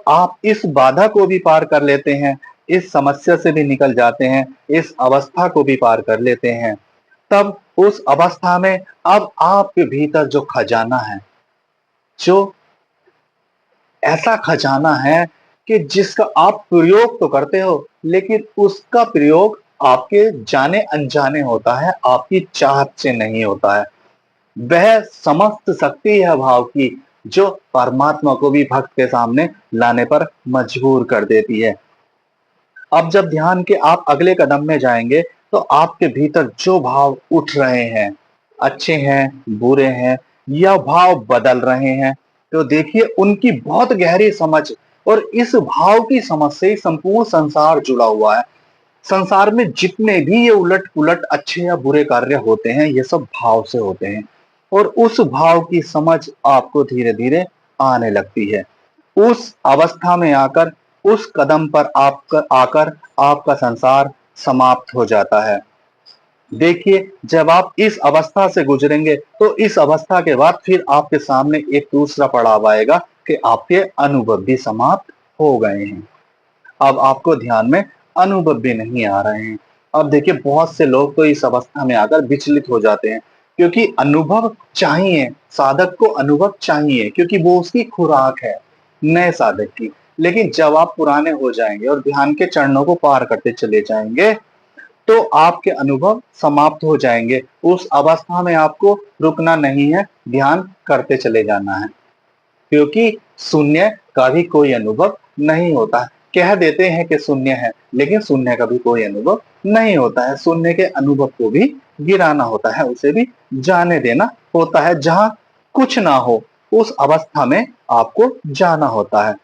आप इस बाधा को भी पार कर लेते हैं, इस समस्या से भी निकल जाते हैं, इस अवस्था को भी पार कर लेते हैं, तब उस अवस्था में अब आपके भीतर जो खजाना है, जो ऐसा खजाना है कि जिसका आप प्रयोग तो करते हो, लेकिन उसका प्रयोग आपके जाने अनजाने होता है, आपकी चाहत से नहीं होता है। वह समस्त शक्ति है भाव की, जो परमात्मा को भी भक्त के सामने लाने पर मजबूर कर देती है। अब जब ध्यान के आप अगले कदम में जाएंगे, तो आपके भीतर जो भाव उठ रहे हैं, अच्छे हैं, बुरे हैं या भाव बदल रहे हैं, तो देखिए उनकी बहुत गहरी समझ, और इस भाव की समझ से ही संपूर्ण संसार जुड़ा हुआ है। संसार में जितने भी ये उलट-पुलट अच्छे या बुरे कार्य होते हैं, ये सब भाव से होते हैं, और उस भाव की समझ आपको धीरे-धीरे आने लगती है। उस अवस्था में आकर, उस कदम पर आकर आपका संसार समाप्त हो जाता है। देखिए, जब आप इस अवस्था से गुजरेंगे, तो इस अवस्था के बाद फिर आपके सामने एक दूसरा पड़ाव आएगा कि आपके अनुभव भी समाप्त हो गए हैं। अब आपको ध्यान में अनुभव भी नहीं आ रहे हैं। अब देखिए, बहुत से लोग तो इस अवस्था में आकर विचलित हो जाते हैं, क्योंकि अनुभव चाहिए, साधक को अनुभव चाहिए, क्योंकि वो उसकी खुराक है, नए साधक की। लेकिन जब आप पुराने हो जाएँगे और ध्यान के चरणों को पार करते चले जाएँगे, तो आपके अनुभव समाप्त हो जाएँगे। उस अवस्था में आपको रुकना नहीं है, ध्यान करते चले जाना है। क्योंकि शून्य का भी कोई अनुभव नहीं होता है। कह देते हैं कि शून्य है, लेकिन शून्य का भी कोई अनुभव नहीं होता है। शून्य के अनुभव को भी गिराना होता है, उसे भी जाने देना होता है। जहाँ कुछ ना हो, उस अवस्था में आपको जाना होता है।